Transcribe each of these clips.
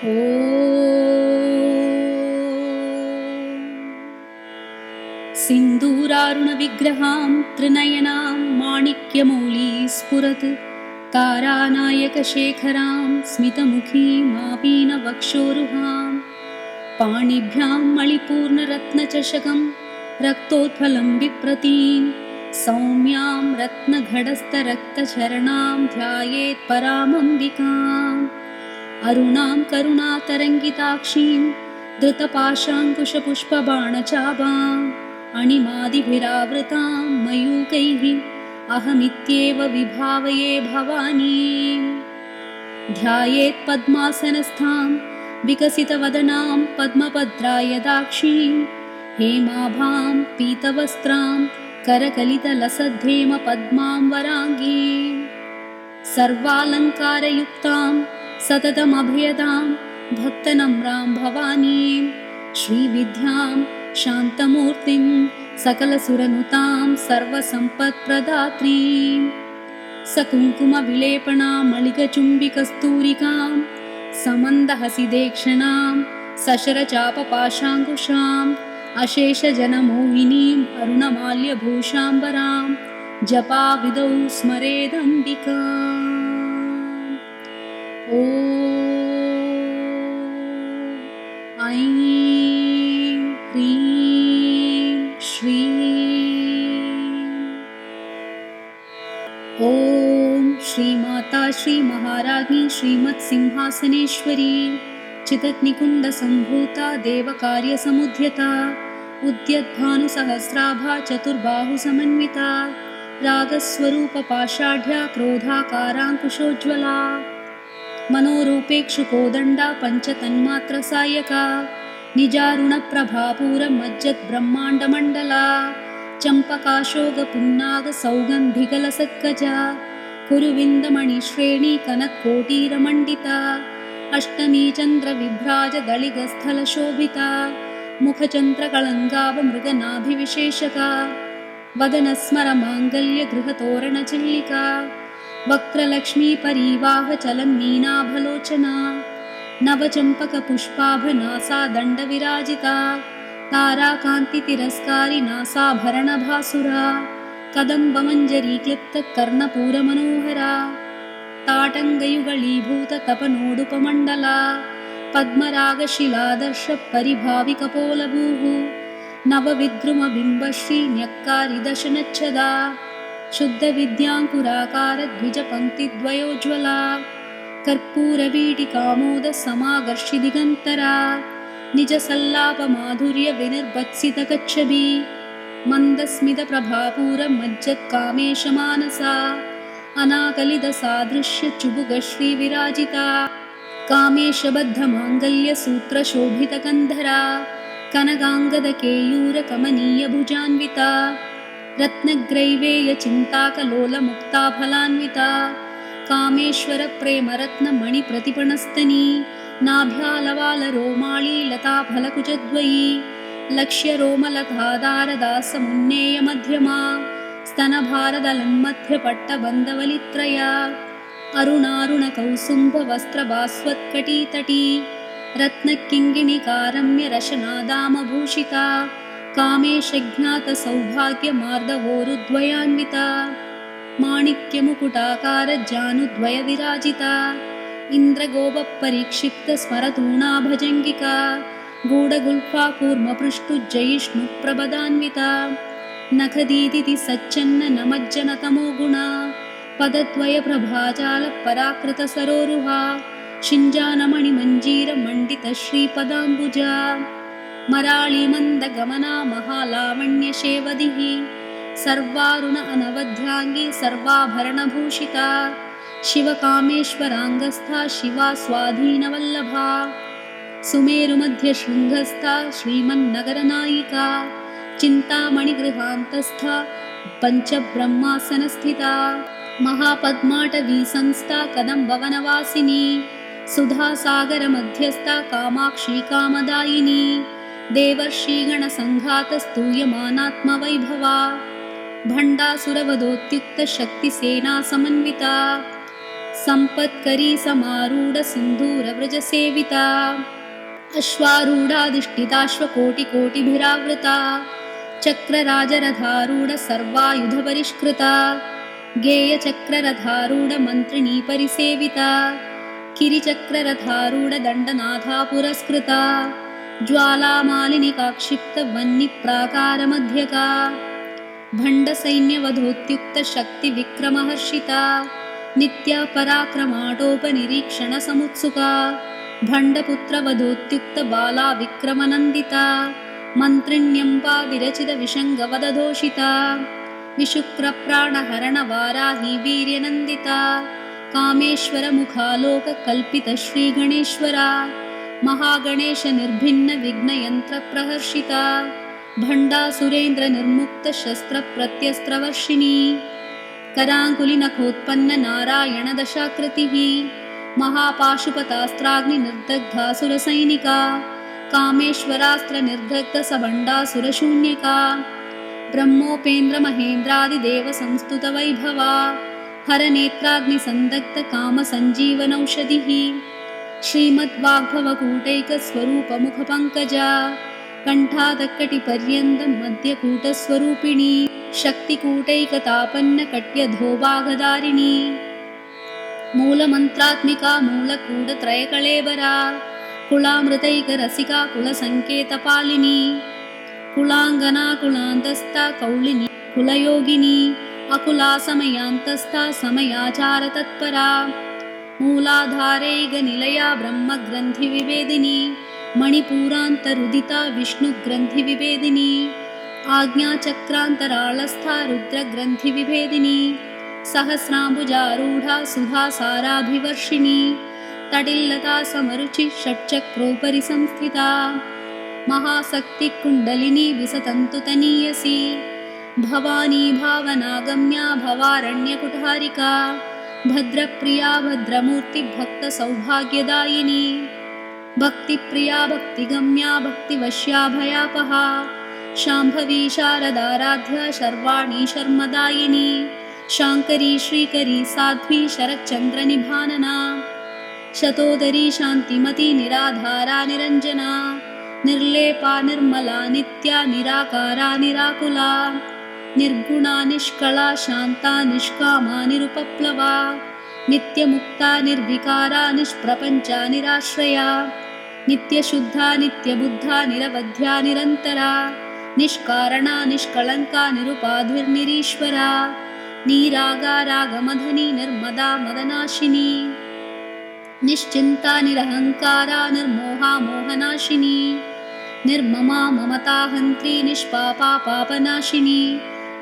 ॐ सिन्दूरारुणविग्रहां त्रिनयनां माणिक्यमौलिस्फुरत् तारानायकशेखरां स्मितमुखीमापीनवक्षोरुहां पाणिभ्यां मणिपूर्णरत्नचषकं रक्तोत्फलं बिप्रतीं सौम्यां रत्नघटस्थरक्तचरणां ध्यायेत् परामम्बिकाम् अरुणां करुणातरङ्गिताक्षीं धृतपाशाङ्कुशपुष्पबाणचापाम् अणिमादिभिरावृतां मयूकैः अहमित्येव विभावये भवानीं ध्यायेत् पद्मासनस्थां विकसितवदनां पद्मपत्रायदाक्षीं हेमाभां पीतवस्त्रां करकलितलसद्धेमपद्मां वराङ्गीं सर्वालङ्कारयुक्तां सततमभयदां भक्तनम्रां भवानीं श्रीविद्यां शान्तमूर्तिं सकलसुरनुतां सर्वसम्पत्प्रदात्रीं सकुङ्कुमविलेपणां मलिकचुम्बिकस्तूरिकां समन्दहसिदेक्षणां सशरचापपाशाङ्कुशाम् अशेषजनमोहिनीम् अरुणमाल्यभूषाम्बरां जपाविदौ स्मरेदम्बिकाम्। ॐ ऐं ह्रीं श्रीं ॐ श्रीमाता श्रीमहाराज्ञी श्रीमत्सिंहासनेश्वरी चिदग्निकुण्डसम्भूता देवकार्यसमुद्यता उद्यद्भानुसहस्राभा चतुर्बाहुसमन्विता रागस्वरूपपाषाढ्या क्रोधाकाराङ्कुशोज्ज्वला मनोरूपेक्षुकोदण्डा पञ्चतन्मात्रसायका निजारुणप्रभापूरमज्जद्ब्रह्माण्डमण्डला चम्पकाशोकपुन्नागसौगन्धिकलसत्कजा कुरुविन्दमणिश्रेणी कनत्कोटीरमण्डिता अष्टमी चन्द्रविभ्राजदळिगस्थलशोभिता मुखचन्द्रकळङ्गावमृगनाभिविशेषका वदनस्मरमाङ्गल्यगृहतोरणचिल्लिका वक्त्रलक्ष्मीपरीवाहचलन्मीनाभलोचना नवचम्पकपुष्पाभनासा दण्डविराजिता ताराकान्तितिरस्कारी नासाभरणभासुरा कदम्बमञ्जरीक्लिप्तकर्णपूरमनोहरा ताटङ्गयुगलीभूततपनोडुपमण्डला पद्मरागशिलादर्शपरिभाविकपोलभूः नवविद्रुमबिम्बश्रीन्यक्कारिदशनच्छदा शुद्धविद्याङ्कुराकारद्विजपङ्क्तिद्वयोज्ज्वला कर्पूरवीटिकामोदसमागर्षिदिगन्तरा निजसल्लापमाधुर्यविनिर्भत्सितकच्छबी मन्दस्मितप्रभापूरमज्जत्कामेशमानसा अनाकलिदसादृश्यचुबुकश्रीविराजिता कामेशबद्धमाङ्गल्यसूत्रशोभितकन्धरा कनकाङ्गदकेयूरकमनीयभुजान्विता रत्नग्रैवेयचिन्ताकलोलमुक्ताफलान्विता कामेश्वरप्रेमरत्नमणिप्रतिपणस्तनी नाभ्यालवालरोमाळी लताफलकुचद्वयी लक्ष्यरोमलतादारदासमुन्नेयमध्यमा स्तनभारदलन्मध्यपट्टबन्धवलित्रया अरुणारुणकौसुम्भवस्त्रभास्वत्कटीतटी रत्नकिङ्गिणिकारम्यरशनादामभूषिता कामेशज्ञातसौभाग्यमार्दवोरुद्वयान्विता माणिक्यमुकुटाकारजानुद्वयविराजिता इन्द्रगोपपरिक्षिप्तस्मरतूणाभजङ्गिका गूढगुल्फाकूर्मपृष्टुजयिष्णुप्रभदान्विता नखदीदिति सच्चन्ननमज्जनतमो गुणा पदद्वयप्रभाजालपराकृतसरोरुहा शिञ्जानमणिमञ्जीरमण्डितश्रीपदाम्बुजा मराळीमन्दगमना महालावण्यशेवदिः सर्वारुण अनवध्याङ्गी सर्वाभरणभूषिता शिवकामेश्वराङ्गस्था शिवा स्वाधीनवल्लभा सुमेरुमध्यशृङ्गस्था श्रीमन्नगरनायिका चिन्तामणिगृहान्तस्था पञ्चब्रह्मासनस्थिता महापद्माटवीसंस्था कदम्बवनवासिनी सुधासागरमध्यस्था कामाक्षी कामदायिनी देवर्षिगणसङ्घातस्तूयमानात्मवैभवा भण्डासुरवधोत्युक्तशक्तिसेनासमन्विता सम्पत्करी समारूढ सिन्धूरव्रजसेविता अश्वारूढाधिष्ठिताश्वकोटिकोटिभिरावृता चक्रराजरथारूढ सर्वायुधपरिष्कृता गेयचक्ररथारूढ मन्त्रिणी परिसेविता किरिचक्ररथारूढ दण्डनाथा पुरस्कृता ज्वालामालिनिकाक्षिप्तवह्निप्राकारमध्यका भण्डसैन्यवधोत्युक्तशक्तिविक्रमहर्षिता नित्या पराक्रमाटोपनिरीक्षणसमुत्सुका भण्डपुत्रवधोत्युक्तबाला विक्रमनन्दिता मन्त्रिण्यम्बा विरचितविषङ्गवदधोषिता विशुक्रप्राणहरणवाराही वीर्यनन्दिता कामेश्वरमुखालोककल्पितश्रीगणेश्वरा महागणेशनिर्भिन्नविघ्नयन्त्रप्रहर्षिता भण्डासुरेन्द्रनिर्मुक्तशस्त्रप्रत्यस्त्रवर्षिणी कराङ्कुलिनखोत्पन्ननारायणदशाकृतिः महापाशुपतास्त्राग्निनिर्दग्धासुरसैनिका कामेश्वरास्त्रनिर्दग्धसभण्डासुरशून्यका ब्रह्मोपेन्द्रमहेन्द्रादिदेवसंस्तुतवैभवा हरनेत्राग्निसन्दग्धकामसञ्जीवनौषधिः श्रीमद्वाग्भवकूटैकस्वरूपमुखपङ्कजा कण्ठादकटिपर्यन्तमध्यकूटस्वरूपिणी शक्तिकूटैकतापन्नकट्यधोभागधारिणी मूलमन्त्रात्मिका मूलकूटत्रयकळेबरा कुलामृतैकरसिका कुलसङ्केतपालिनी कुलाङ्गना कुलान्तस्था कौलिनी कुलयोगिनी अकुला समयान्तस्था समयाचारतत्परा मूलाधारैकनिलया ब्रह्मग्रन्थिविभेदिनी मणिपूरान्तरुदिता विष्णुग्रन्थिविभेदिनी आज्ञाचक्रान्तराळस्था रुद्रग्रन्थिविभेदिनी सहस्राम्बुजारूढा सुधासाराभिवर्षिणी तटिल्लता समरुचि षट्चक्रोपरि संस्थिता महाशक्तिकुण्डलिनी विसतन्तुतनीयसी भवानी भावनागम्या भवारण्यकुठारिका भद्रप्रिया भद्रमूर्ति भक्तसौभाग्यदायिनी भक्तिप्रिया भक्तिगम्या भक्तिवश्या भयापहा शाम्भवी शारदाराध्या शर्वाणी शर्मदायिनी शाङ्करी श्रीकरी साध्वी शरच्चन्द्रनिभानना शतोदरी शान्तिमती निराधारा निरञ्जना निर्लेपा निर्मला नित्या निराकारा निराकुला निर्गुणा निष्कला शान्ता निष्कामा निरुपप्लवा नित्यमुक्ता निर्विकारा निष्प्रपञ्चा निराश्रया नित्यशुद्धा नित्यबुद्धा निरवध्या निरन्तरा निष्कारणा निष्कळङ्का निरुपाधिर्निरीश्वरा निरागा रागमधनी निर्मदा मदनाशिनी निश्चिन्ता निरहङ्कारा निर्मोहा मोहनाशिनी निर्ममा ममताहन्त्री निष्पापा पापनाशिनी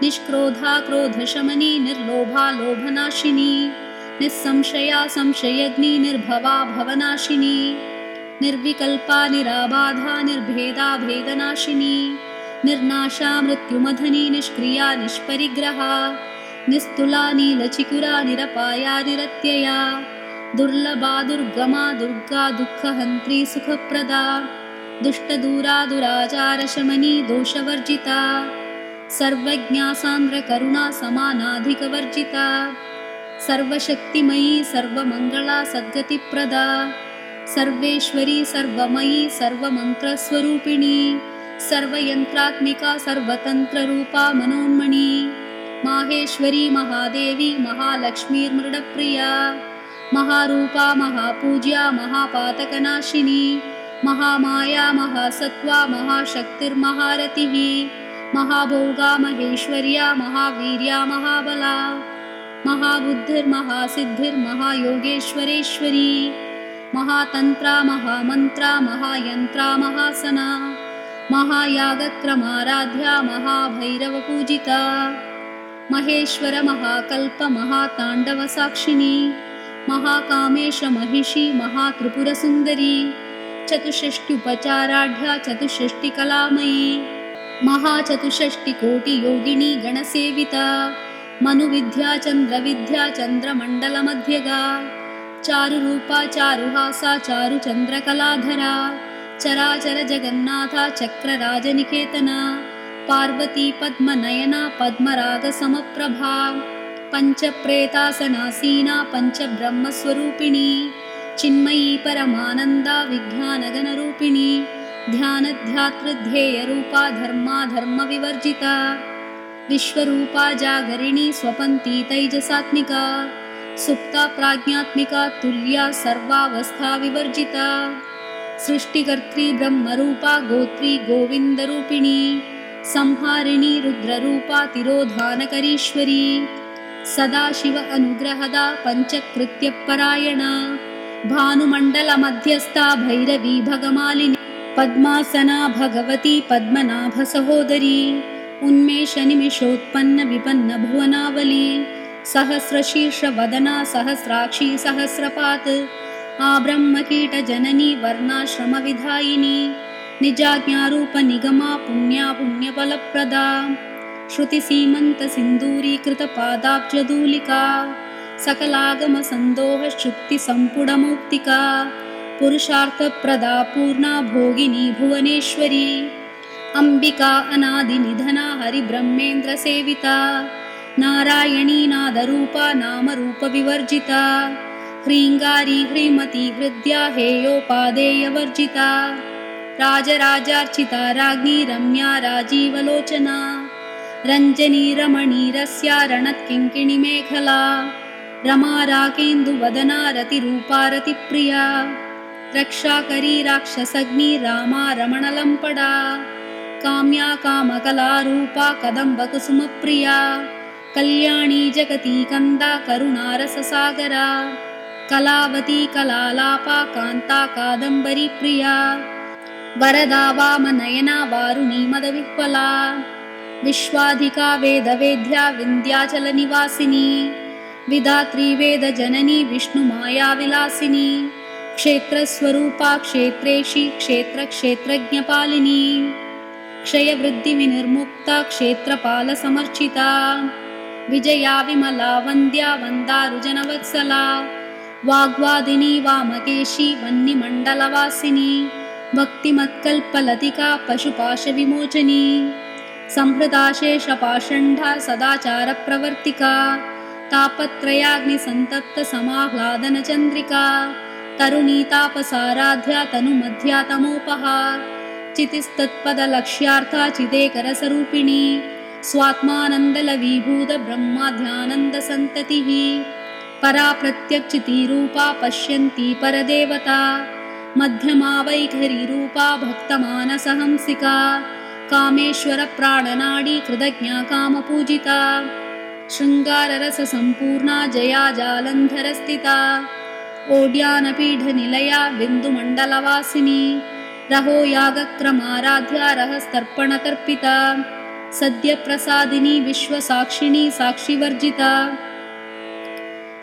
निष्क्रोधा क्रोधशमनी निर्लोभा लोभनाशिनी निस्संशया संशयग्नि निर्भवा भवनाशिनी निर्विकल्पा निराबाधा निर्भेदा भेदनाशिनी निर्नाशा मृत्युमधनी निष्क्रिया निष्परिग्रहा निस्तुला नीलचिकुरा निरपाया निरत्यया दुर्लभा दुर्गमा दुर्गा दुःखहन्त्री सुखप्रदा दुष्टदूरा दुराचारशमनी दोषवर्जिता सर्वज्ञा सान्द्रकरुणा समानाधिकवर्जिता सर्वशक्तिमयी सर्वमङ्गला सद्गतिप्रदा सर्वेश्वरी सर्वमयी सर्वमन्त्रस्वरूपिणी सर्वयन्त्रात्मिका सर्वतन्त्ररूपा मनोन्मणी माहेश्वरी महादेवी महालक्ष्मीर्मृडप्रिया महारूपा महापूज्या महापातकनाशिनी महामाया महासत्त्वा महाशक्तिर्महारतिः महाभोगा महेश्वर्या महावीर्या महाबला महाबुद्धिर्महासिद्धिर्महायोगेश्वरेश्वरी महातन्त्रा महामन्त्रा महायन्त्रा महासना महायागक्रमाराध्या महाभैरवपूजिता महेश्वर महाकल्प महाताण्डवसाक्षिणी महाकामेश महिषी महात्रिपुरसुन्दरी चतुष्षष्ट्युपचाराढ्या चतुष्षष्टिकलामयी महाचतुष्षष्टिकोटियोगिनी गणसेविता मनुविद्या चन्द्रविद्या चन्द्रमण्डलमध्यगा चारुरूपा चारुहासा चारुचन्द्रकलाधरा चराचर जगन्नाथा चक्रराजनिकेतना पार्वती पद्मनयना पद्मरागसमप्रभा पञ्चप्रेतासनासीना पञ्चब्रह्मस्वरूपिणी चिन्मयी परमानन्दा विज्ञानगणरूपिणी ध्यानध्यातृध्येयरूपा धर्माधर्मविवर्जिता विश्वरूपा जागरिणी स्वपन्ती तैजसात्मिका सुप्ता प्रज्ञात्मिका तुल्या सर्वावस्था विवर्जिता सृष्टिकर्त्री ब्रह्मरूपा गोत्री गोविन्दरूपिणी संहारिणी रुद्ररूपा तिरोधानकरीश्वरी सदाशिव अनुग्रहदा पञ्चकृत्यपरायणा भानुमण्डलमध्यस्था भैरवी भगमालिनी पद्मासना भगवती पद्मनाभसहोदरी उन्मेषनिमिषोत्पन्न विपन्न भुवनावली सहस्रशीर्षवदना सहस्राक्षी सहस्रपात् आब्रह्मकीटजननी वर्णाश्रमविधायिनी निजाज्ञारूपनिगमा पुण्या पुण्यफलप्रदा श्रुतिसीमन्तसिन्दूरीकृतपादाब्जधूलिका सकलागमसन्दोहशुक्तिसम्पुटमौक्तिका पुरुषार्थप्रदा पूर्णा भोगिनी भुवनेश्वरी अंबिका अनादिनिधना हरिब्रह्मेन्द्रसेविता नारायणी नादरूपा नामरूपविवर्जिता ह्रीङ्गारी ह्रीमती हृद्या हेयोपादेयवर्जिता राजराजार्चिता राज्ञी रम्या राजीवलोचना रञ्जनी रमणीरस्या रणत्किङ्किणीमेखला रमा राकेन्दुवदना रतिरूपा रतिप्रिया रक्षाकरी राक्षसग्नी रामा रमणलम्पडा काम्या कामकलारूपा कदम्बकुसुमप्रिया कल्याणी जगती कन्दा करुणारससागरा कलावती कलालापा कान्ता कादम्बरी प्रिया वरदा वामनयना वारुणी मदविह्वला विश्वाधिका वेदवेद्या विन्ध्याचलनिवासिनी विधात्री वेदजननी विष्णुमायाविलासिनी क्षेत्रस्वरूपा क्षेत्रेशी क्षेत्रक्षेत्रज्ञपालिनी क्षयवृद्धिविनिर्मुक्ता क्षेत्रपालसमर्चिता विजया विमला वन्द्या वन्दारुजनवत्सला वाग्वादिनी वामकेशी वह्निमण्डलवासिनी भक्तिमत्कल्पलतिका पशुपाशविमोचनी संहृताशेषपाषण्डा सदाचारप्रवर्तिका तापत्रयाग्निसन्तप्तसमाह्लादनचन्द्रिका तरुणी तापसाराध्या तनुमध्या तमोपहा चितिस्तत्पदलक्ष्यार्था चिदेकरसरूपिणी स्वात्मानन्दलवीभूत ब्रह्माध्यानन्दसन्ततिः परा प्रत्यक्षितिरूपा पश्यन्ती परदेवता मध्यमा वैखरीरूपा भक्तमानसहंसिका कामेश्वरप्राणनाडी कृतज्ञा कामपूजिता शृङ्गाररससम्पूर्णा जया जालन्धरस्थिता ओड्यानपीठनिलया बिन्दुमण्डलवासिनी रहो यागक्रमाराध्या रहस्तर्पणतर्पिता सद्यप्रसादिनी विश्वसाक्षिणी साक्षिवर्जिता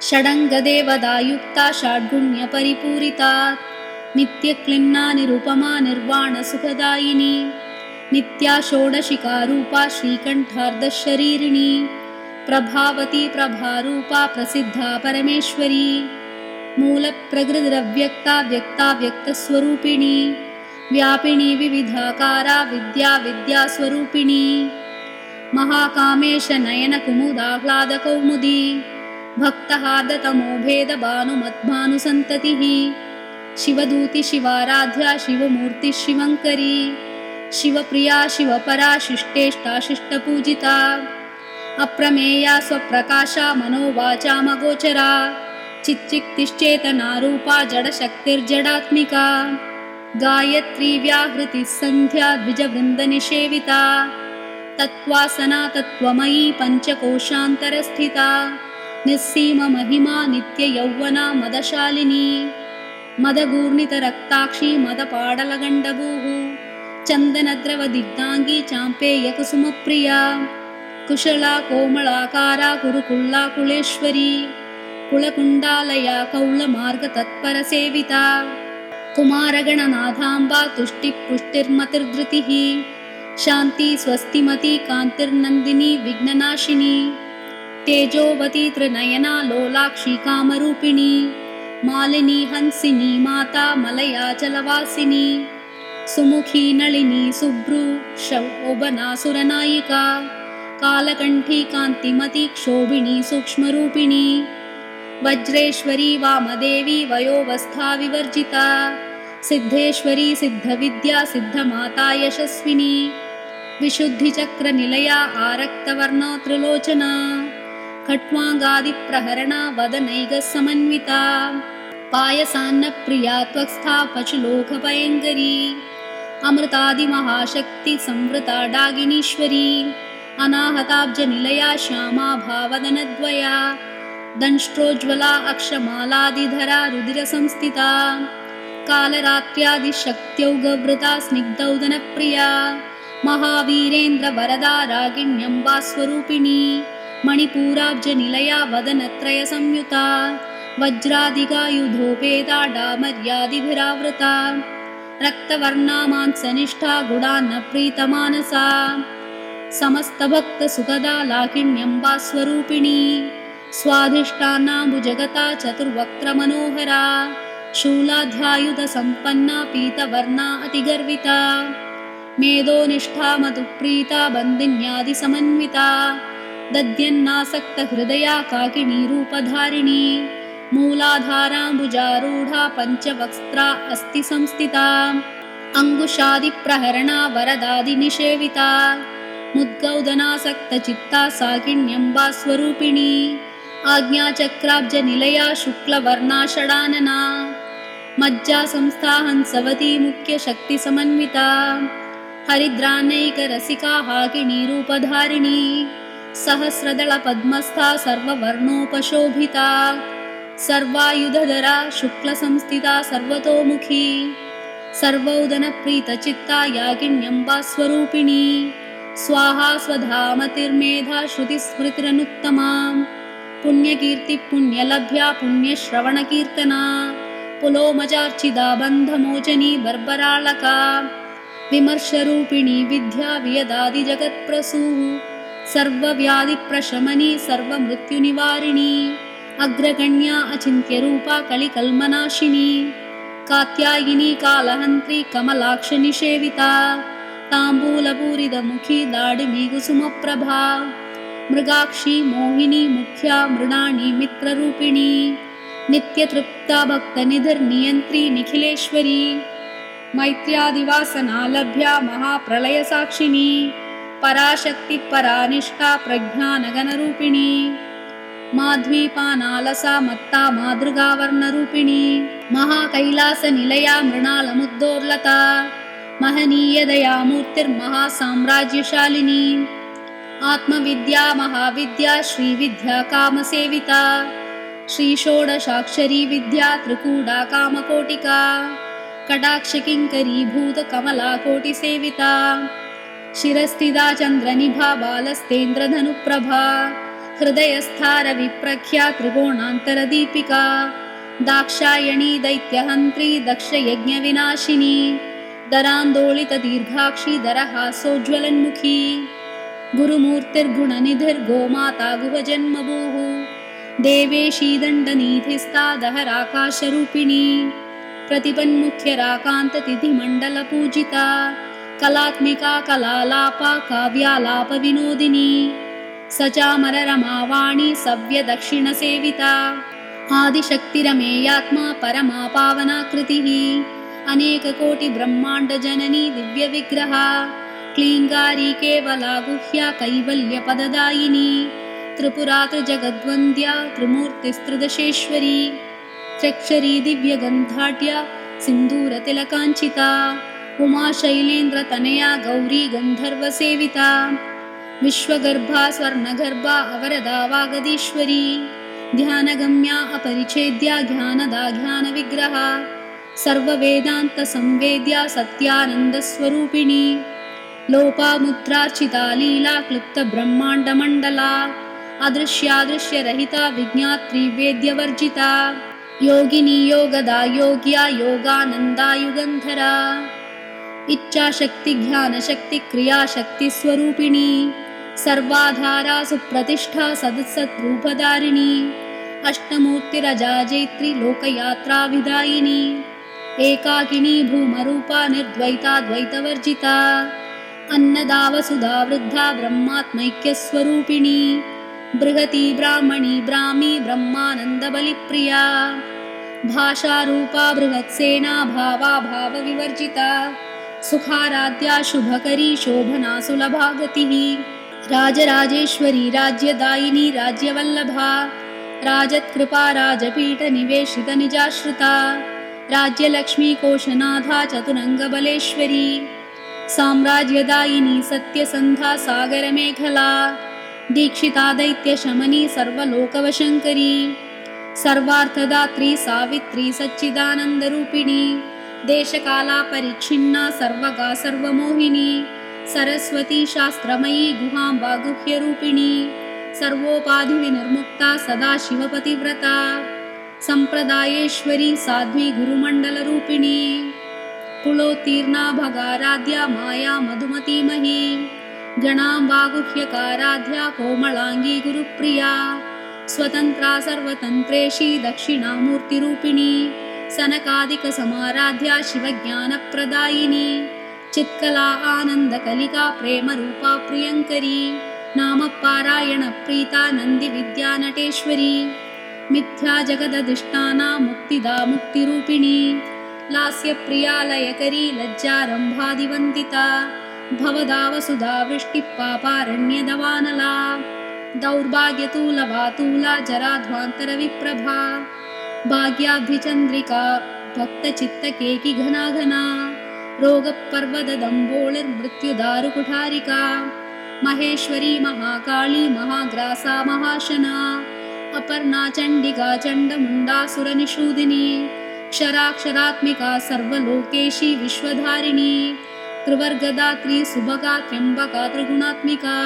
षडङ्गदेवदायुक्ता षड्गुण्यपरिपूरिता नित्यक्लिन्ना निरुपमा निर्वाणसुखदायिनी नित्या षोडशिकारूपा श्रीकण्ठार्धशरीरिणी प्रभावती प्रभारूपा प्रसिद्धा परमेश्वरी मूलप्रकृतिरव्यक्ता व्यक्ता व्यक्तस्वरूपिणी व्यापिनी विविधाकारा विद्या विद्यास्वरूपिणी महाकामेश नयन कुमुदाह्लादकौमुदी भक्तहार्दतमोभेदभानुमद्भानुसन्ततिः शिवदूति शिवाराध्या शिवमूर्ति शिवङ्करी शिवप्रिया शिवपरा शिष्टेष्टा शिष्टपूजिता अप्रमेया स्वप्रकाशा मनोवाचामगोचरा चिच्चिक्तिश्चेतनारूपा जडशक्तिर्जडात्मिका गायत्री व्याहृतिः सन्ध्या द्विजवृन्दनिषेविता तत्त्वासना तत्त्वमयी पञ्चकोशान्तरस्थिता निस्सीममहिमा नित्ययौवना मदशालिनी मदगूर्णितरक्ताक्षी मदपाडलगण्डभूः चन्दनद्रवदिग्धाङ्गी चाम्पेयकुसुमप्रिया कुशला कोमलाकारा कुरुकुल्ला कुलेश्वरी कुलकुण्डालया कौलमार्गतत्परसेविता कुमारगणनाथाम्बा तुष्टिपुष्टिर्मतिर्धृतिः शान्ति स्वस्तिमती कान्तिर्नन्दिनी विघ्ननाशिनी तेजोवती त्रिनयना लोलाक्षी कामरूपिणी मालिनी हंसिनी माता मलयाचलवासिनी सुमुखी नलिनी सुभ्रू शोभना सुरनायिका कालकण्ठी कान्तिमती क्षोभिणी सूक्ष्मरूपिणी वज्रेश्वरी वामदेवी वयोवस्था विवर्जिता सिद्धेश्वरी सिद्धविद्या सिद्धमाता यशस्विनी विशुद्धिचक्रनिलया आरक्तवर्णा त्रिलोचना खट्वाङ्गादिप्रहरणा वदनैकसमन्विता पायसान्नप्रिया त्वक्स्था पशुलोकभयङ्करी अमृतादिमहाशक्ति संवृता डागिनीश्वरी अनाहताब्जनिलया श्यामा भावदनद्वया दंष्ट्रोज्ज्वला अक्षमालादिधरा रुधिरसंस्थिता कालरात्र्यादिशक्त्यौगवृता स्निग्धौदनप्रिया महावीरेन्द्रवरदा रागिण्यम्बा स्वरूपिणी मणिपूराब्जनिलया वदनत्रयसंयुता वज्रादिगायुधोपेता डामर्यादिभिरावृता रक्तवर्णा मांसनिष्ठा गुडान्नप्रीतमानसा समस्तभक्तसुखदा लाकिण्यम्बा स्वरूपिणी स्वाधिष्ठानाम्बुजगता चतुर्वक्त्रमनोहरा शूलाध्यायुधसम्पन्ना पीतवर्णा अतिगर्विता मेधोनिष्ठा मधुप्रीता बन्दिन्यादिसमन्विता दद्यन्नासक्तहृदया काकिनीरूपधारिणी मूलाधाराम्बुजारूढा पञ्चवक्त्रा अस्ति संस्थिता अङ्गुशादिप्रहरणा वरदादिनिषेविता मुद्गौदनासक्तचित्ता साकिण्यम्बा स्वरूपिणी आज्ञाचक्राब्जनिलया शुक्लवर्णा षडानना मज्जासंस्था हंसवती मुख्यशक्तिसमन्विता हरिद्रानैकरसिका हाकिनीरूपधारिणी सहस्रदलपद्मस्था सर्ववर्णोपशोभिता सर्वायुधधरा शुक्लसंस्थिता सर्वतोमुखी सर्वौदनप्रीतचित्ता यागिण्यम्बा स्वरूपिणी स्वाहा स्वधामतिर्मेधा श्रुतिस्मृतिरनुत्तमा पुण्यकीर्ति पुण्यलभ्या पुण्यश्रवणकीर्तना पुलोमचार्चिदा बन्धमोचनी बर्बराळका विमर्शरूपिणी विद्या वियदादिजगत्प्रसूः सर्वव्याधिप्रशमनी सर्वमृत्युनिवारिणी अग्रगण्या अचिन्त्यरूपा कलिकल्मनाशिनी कात्यायिनी कालहन्त्री कमलाक्षनिषेविता ताम्बूलपूरितमुखी दाडिमी कुसुमप्रभा मृगाक्षी मोहिनी मुख्या मृणानी मित्ररूपिणी नित्यतृप्ता भक्तनिधिर्नियन्त्री निखिलेश्वरी मैत्र्यादिवासनालभ्या महाप्रलयसाक्षिणी पराशक्ति परानिष्ठा प्रज्ञानगणरूपिणी माध्वीपानालसा मत्ता मातृगावर्णरूपिणी महाकैलासनिलया मृणालमुद्दोर्लता महनीयदया मूर्तिर्महासाम्राज्यशालिनी आत्मविद्या महाविद्या श्रीविद्या कामसेविता श्रीषोडशाक्षरी विद्या त्रिकूटा कामकोटिका कटाक्षकिङ्करीभूतकमलाकोटिसेविता शिरस्थिता चन्द्रनिभा बालस्तेन्द्रधनुप्रभा हृदयस्था त्रिकोणान्तरदीपिका दाक्षायणी दैत्यहन्त्री दक्षयज्ञविनाशिनी दरान्दोलितदीर्घाक्षी दरहासोज्ज्वलन्मुखी गुरुमूर्तिर्गुणनिधिर्गोमाता गुहजन्मभूः देवेशी दण्डनीधिस्था दहराकाशरूपिणी प्रतिपन्मुख्यराकान्ततिथिमण्डलपूजिता कलात्मिका कलालापा काव्यालापविनोदिनी सचामररमावाणी सव्यदक्षिणसेविता आदिशक्तिरमेयात्मा परमा पावनाकृतिः अनेककोटिब्रह्माण्डजननी दिव्यविग्रहा क्लीङ्गारी केवला गुह्या कैवल्यपददायिनी त्रिपुरा त्रिजगद्वन्द्या त्रिमूर्तिस्त्रिदशेश्वरी त्र्यक्षरी दिव्यगन्धाढ्या सिन्दूरतिलकाञ्चिता उमा शैलेन्द्रतनया गौरी गन्धर्वसेविता विश्वगर्भा स्वर्णगर्भा अवरदा वागदीश्वरी ध्यानगम्या अपरिच्छेद्या ज्ञानदा ज्ञानविग्रहा सर्ववेदान्तसंवेद्या सत्यानन्दस्वरूपिणी लोपामुद्रार्चिता लीला क्लुप्तब्रह्माण्डमण्डला अदृश्यादृश्यरहिता विज्ञात्री वेद्यवर्जिता योगिनी योगदा योग्या योगानन्दा युगन्धरा इच्छाशक्ति ज्ञानशक्ति क्रियाशक्ति स्वरूपिणी सर्वाधारा सुप्रतिष्ठा सदसद्रूपधारिणी अष्टमूर्तिरजाजैत्री लोकयात्रा विदायिनी एकाकिनी भूमरूपा निर्द्वैता द्वैतवर्जिता अन्नदा वसुधा वृद्धा ब्रह्मात्मैक्यस्वरूपिणी बृहती ब्राह्मणी ब्राह्मी ब्रह्मानन्दबलिप्रिया भाषारूपा बृहत्सेना भावा भावविवर्जिता सुखाराध्या शुभकरी शोभना सुलभा गतिः राजराजेश्वरी राज्यदायिनी राज्यवल्लभा राजत्कृपा राजपीठनिवेशितनिजाश्रिता राज्यलक्ष्मी कोशनाथा चतुरङ्गबलेश्वरी साम्राज्यदायिनी सत्यसन्धा सागरमेखला दीक्षिता दैत्यशमनी सर्वलोकवशङ्करी सर्वार्थदात्री सावित्री सच्चिदानन्दरूपिणी देशकाला परिच्छिन्ना सर्वगा सर्वमोहिनी सरस्वती शास्त्रमयी गुहाम्बा गुह्यरूपिणी सर्वोपाधिविनिर्मुक्ता सदा शिवपतिव्रता सम्प्रदायेश्वरी साध्वी गुरुमण्डलरूपिणी कुलोत्तीर्णा भगाराध्या माया मधुमतीमही गणाम्बा गुह्यकाराध्या कोमलाङ्गी गुरुप्रिया स्वतन्त्रा सर्वतन्त्रेशी दक्षिणामूर्तिरूपिणी सनकादिकसमाराध्या शिवज्ञानप्रदायिनी चित्कला आनन्दकलिका प्रेमरूपा प्रियङ्करी नामपारायणप्रीता नन्दिविद्यानटेश्वरी मिथ्या जगदधिष्ठाना मुक्तिदा मुक्तिरूपिणी लास्यप्रिया लयकरी लज्जारम्भादिवन्दिता भवदा वसुधा वृष्टिः पापारण्यदवानला दौर्भाग्यतूलवातूला जराध्वान्तरविप्रभा भाग्याब्धिचन्द्रिका भक्तचित्तकेकि घना घना रोगपर्वददम्बोळिर्मृत्युदारुकुठारिका महेश्वरी महाकाली महाग्रासा महाशना अपर्णा चण्डिका चण्डमुण्डासुरनिषूदिनी क्षराक्षरात्मिका सर्वलोकेशी विश्वधारिणी त्रिवर्गदात्री सुभगा त्र्यम्बका त्रिगुणात्मिका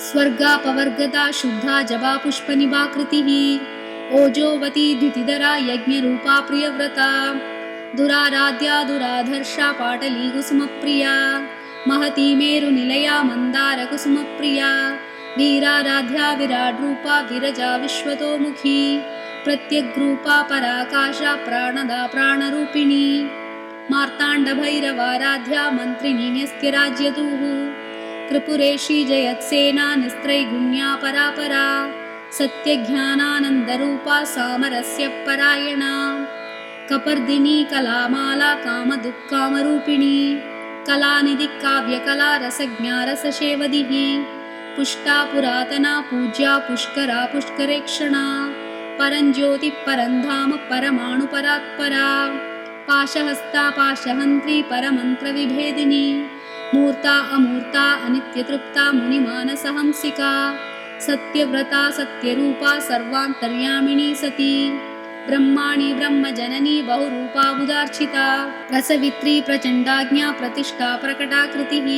स्वर्गापवर्गदा शुद्धा जपा पुष्पनिभाकृतिः ओजोवती द्युतिधरा यज्ञरूपा प्रियव्रता दुराराध्या दुराधर्षा पाटली कुसुमप्रिया महती मेरुनिलया मन्दारकुसुमप्रिया वीराराध्या विराड्रूपा विरजा विश्वतोमुखी प्रत्यग्रूपा पराकाशा प्राणदा प्राणरूपिणी मार्ताण्डभैरवाराध्या मन्त्रिणी न्यस्त्यराज्यतुः त्रिपुरेशी जयत्सेना निस्त्रैगुण्या परापरा सत्यज्ञानानन्दरूपा सामरस्य परायणा कपर्दिनी कलामाला कामदुःखामरूपिणी कलानिधि काव्यकला रसज्ञा रससेवदिः पुष्टा पुरातना पूज्या पुष्करा पुष्करेक्षणा परञ्ज्योतिः परन्धाम परमाणुपरात्परा पाशहस्ता पाशहन्त्री परमन्त्रविभेदिनी मूर्ता अमूर्ता अनित्यतृप्ता मुनिमानसहंसिका सत्यव्रता सत्यरूपा सर्वान्तर्यामिनी सती ब्रह्माणि ब्रह्मजननी बहुरूपा बुधार्चिता रसवित्री प्रचण्डाज्ञा प्रतिष्ठा प्रकटाकृतिः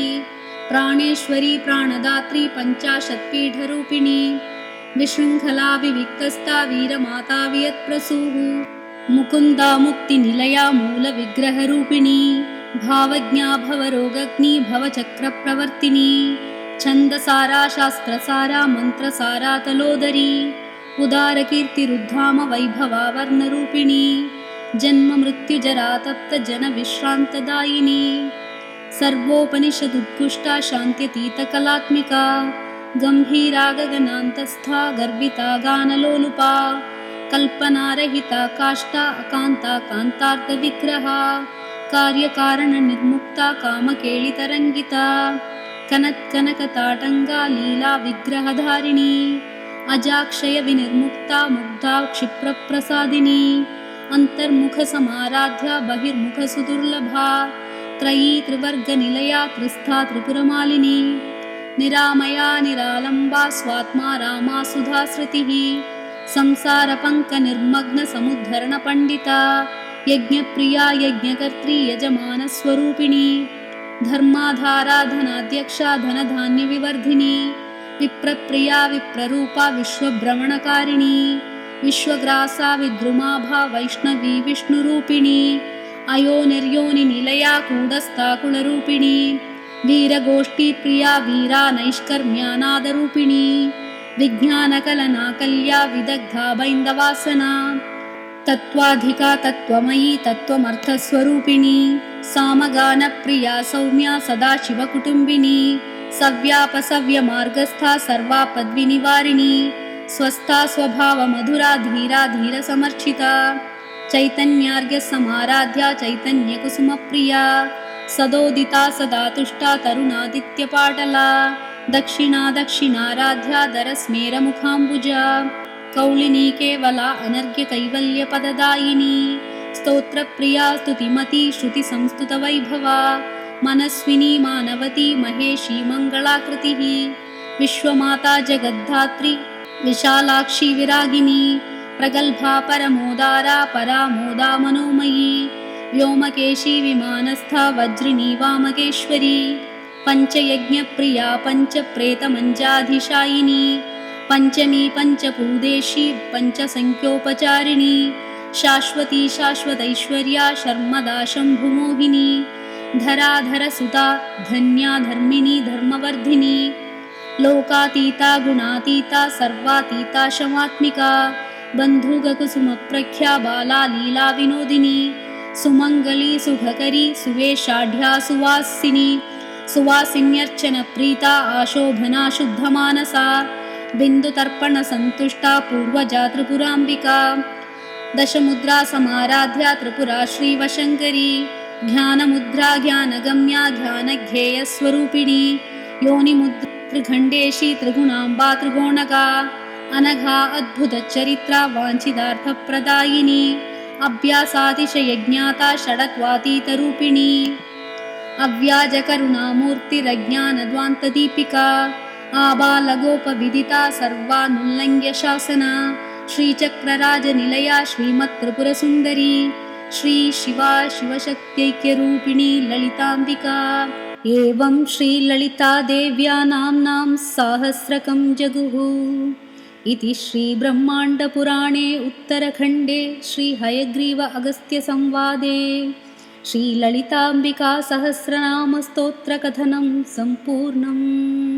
प्राणेश्वरी प्राणदात्री पञ्चाशत्पीठरूपिणी विशृङ्खला विविक्तस्था वीरमाता वियत्प्रसूः मुकुन्दा मुक्तिनिलया मूलविग्रहरूपिणी भावज्ञा भवरोगग्नी भवचक्रप्रवर्तिनी छन्दसारा शास्त्रसारा मन्त्रसारा तलोदरी उदारकीर्तिरुद्धाम वैभवा वर्णरूपिणी जन्ममृत्युजरा तप्तजनविश्रान्तदायिनी सर्वोपनिषदुद्गुष्टा शान्त्यतीतकलात्मिका गम्भीरा गगनान्तस्था गर्विता गानलोलुपा कल्पनारहिता काष्ठा अकान्ता कान्तार्थविग्रहा कार्यकारणनिर्मुक्ता कामकेलितरङ्गिता कनत्कनकताटङ्गा लीला विग्रहधारिणी अजाक्षयविनिर्मुक्ता मुग्धा क्षिप्रप्रसादिनी अन्तर्मुखसमाराध्या बहिर्मुखसुदुर्लभा त्रयी त्रिवर्गनिलया त्रिस्था त्रिपुरमालिनी निरामया निरालम्बा स्वात्मा रामा सुधाश्रुतिः संसारपङ्कनिर्मग्नसमुद्धरणपण्डिता यज्ञप्रिया यज्ञकर्त्री यजमानस्वरूपिणी धर्माधाराधनाध्यक्षा धनधान्यविवर्धिनी विप्रप्रिया विप्ररूपा विश्वभ्रमणकारिणी विश्वग्रासा विद्रुमाभा वैष्णवी विष्णुरूपिणी अयोनिर्योनिनिलया कूटस्था कुलरूपिणी वीरगोष्ठीप्रिया वीरा नैष्कर्म्यानादरूपिणी विज्ञानकलना कल्या विदग्धा बैन्दवासना तत्त्वाधिका तत्त्वमयी तत्त्वमर्थस्वरूपिणी सामगानप्रिया सौम्या सदाशिवकुटुम्बिनी सव्यापसव्यमार्गस्था सर्वापद्विनिवारिणी स्वस्था स्वभावमधुरा धीरा धीरसमर्चिता चैतन्यार्घ्यसमाराध्या चैतन्यकुसुमप्रिया सदोदिता सदा तुष्टा तरुणादित्यपाटला दक्षिणा दक्षिणाराध्या दरस्मेरमुखाम्बुजा कौलिनी केवला अनर्घ्यकैवल्यपददायिनी स्तोत्रप्रिया स्तुतिमती श्रुतिसंस्तुतवैभवा मनस्विनी मानवती महेशी मङ्गलाकृतिः विश्वमाता जगद्धात्री विशालाक्षी विरागिनी प्रगल्भा परमोदारा परामोदा मनोमयी व्योमकेशी विमानस्था वज्रिणी वामकेश्वरी पञ्चयज्ञप्रिया पञ्चप्रेतमञ्जाधिशायिनी पञ्चमी पञ्चभूदेशी पञ्चसङ्ख्योपचारिणी शाश्वती शाश्वतैश्वर्या शर्मदा शम्भुमोहिनी धराधरसुता धन्या धर्मिणी धर्मवर्धिनी लोकातीता गुणातीता सर्वातीता शमात्मिका बन्धुगकुसुमप्रख्या बाला लीला विनोदिनी सुमङ्गली सुखकरी सुवेशाढ्या सुवासिनी सुवासिन्यर्चनप्रीता आशोभना शुद्धमानसा बिन्दुतर्पणसन्तुष्टा पूर्वजा त्रिपुराम्बिका दशमुद्रा समाराध्या त्रिपुरा श्रीवशङ्करी ज्ञानमुद्रा ज्ञानगम्या ज्ञानज्ञेयस्वरूपिणी योनिमुद्रा त्रिखण्डेशी त्रिगुणाम्बा त्रिगोणका अनघा अद्भुतचरित्रा वाञ्छितार्थप्रदायिनी अभ्यासातिशयज्ञाता षडत्वातीतरूपिणी अव्याजकरुणामूर्तिरज्ञानद्वान्तदीपिका आबालगोपविदिता सर्वानुल्लङ्घ्यशासना श्रीचक्रराजनिलया श्रीमत्त्रिपुरसुन्दरी श्रीशिवा शिवशक्त्यैक्यरूपिणी ललिताम्बिका एवं श्रीललितादेव्या नाम्नां सहस्रकं जगुः इति श्रीब्रह्माण्डपुराणे उत्तरखण्डे श्रीहयग्रीव अगस्त्यसंवादे श्रीललिताम्बिका सहस्रनामस्तोत्रकथनं सम्पूर्णम्।